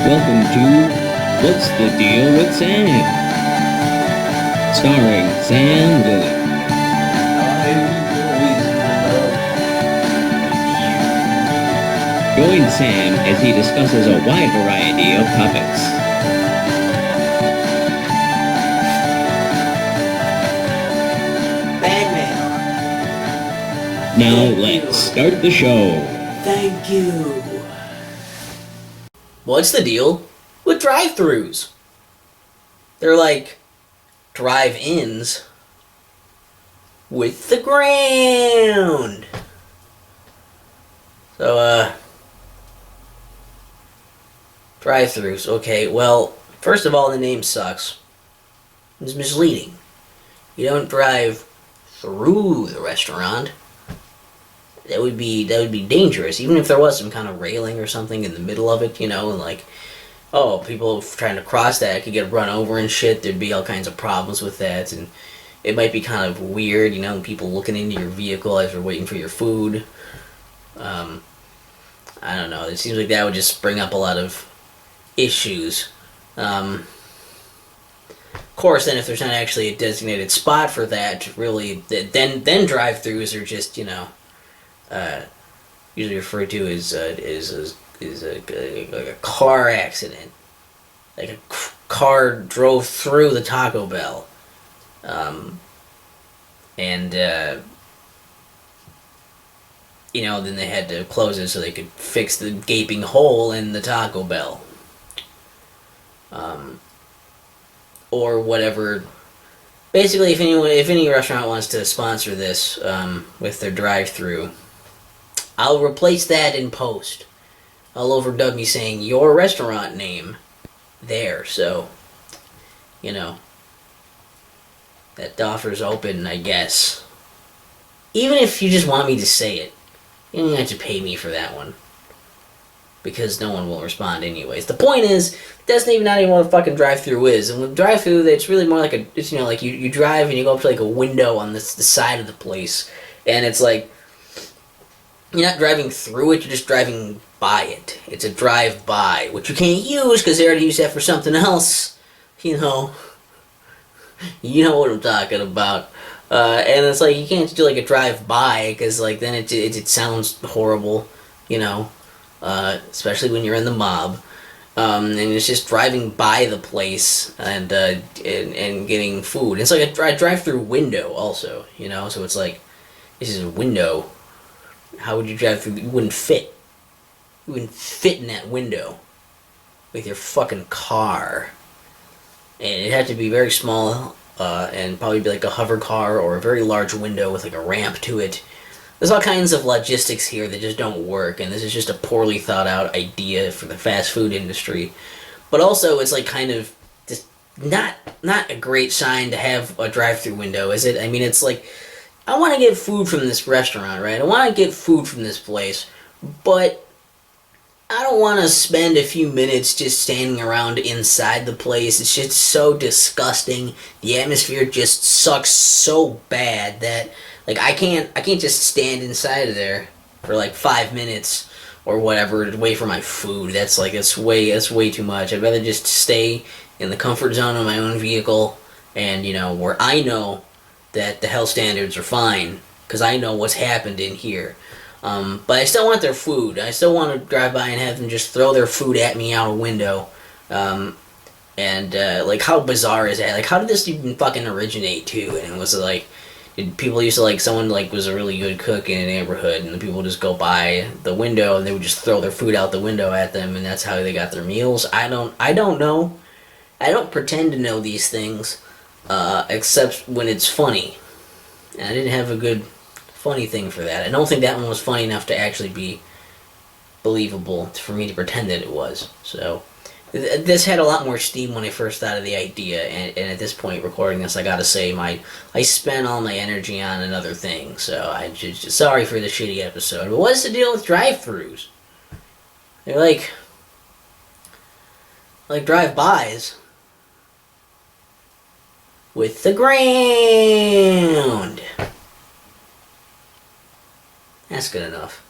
Welcome to What's the Deal with Sam? Starring Sam Lilly. Join Sam as he discusses a wide variety of topics. Batman. Now let's start the show. Thank you. What's the deal with drive-thrus? They're like drive-ins with the ground. So, drive-thrus. Okay, well, first of all, the name sucks. It's misleading. You don't drive through the restaurant. That would be dangerous, even if there was some kind of railing or something in the middle of it, and like, oh, people trying to cross that could get run over and shit. There'd be all kinds of problems with that, and it might be kind of weird, people looking into your vehicle as you're waiting for your food. I don't know. It seems like that would just bring up a lot of issues. Of course, then if there's not actually a designated spot for that, really, then drive-thrus are just, usually referred to as a car accident. Like a car drove through the Taco Bell. Then they had to close it so they could fix the gaping hole in the Taco Bell. Or whatever. Basically, if any restaurant wants to sponsor this with their drive-thru, I'll replace that in post. I'll overdub me saying your restaurant name there, so that offer's open, I guess. Even if you just want me to say it, you don't have to pay me for that one, because no one will respond anyways. The point is, that's not even what a fucking drive-thru is. And with drive-thru, it's really more like it's like you drive and you go up to like a window on the side of the place, and it's like you're not driving through it, you're just driving by it. It's a drive-by, which you can't use because they already used that for something else. You know what I'm talking about. And it's like you can't just do like a drive-by because like then it sounds horrible, especially when you're in the mob. And it's just driving by the place and getting food. It's like a drive-through window also, so it's like this is a window. How would you drive through? You wouldn't fit. You wouldn't fit in that window with your fucking car. And it'd have to be very small, and probably be like a hover car or a very large window with like a ramp to it. There's all kinds of logistics here that just don't work, and this is just a poorly thought out idea for the fast food industry. But also, it's like kind of just not a great sign to have a drive-through window, is it? I mean, it's like, I want to get food from this restaurant, right? I want to get food from this place, but I don't want to spend a few minutes just standing around inside the place. It's just so disgusting. The atmosphere just sucks so bad that like I can't just stand inside of there for like 5 minutes or whatever to wait for my food. That's way too much. I'd rather just stay in the comfort zone of my own vehicle and where I know that the health standards are fine because I know what's happened in here. But I still want their food. I still want to drive by and have them just throw their food at me out a window. Like, how bizarre is that? Like, how did this even fucking originate, too? And was it like, did people used to, like, someone, like, was a really good cook in a neighborhood, and the people would just go by the window, and they would just throw their food out the window at them, and that's how they got their meals? I don't know. I don't pretend to know these things, except when it's funny. And I didn't have a good funny thing for that. I don't think that one was funny enough to actually be believable for me to pretend that it was. So this had a lot more steam when I first thought of the idea, and at this point recording this, I gotta say I spent all my energy on another thing, so I just sorry for the shitty episode. But what's the deal with drive-thrus? They're like drive-bys with the ground. That's good enough.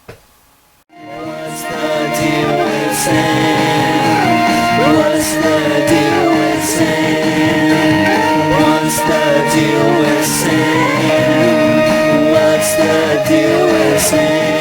What's the deal with Sam? What's the deal with Sam? What's the deal with Sam? What's the deal with Sam?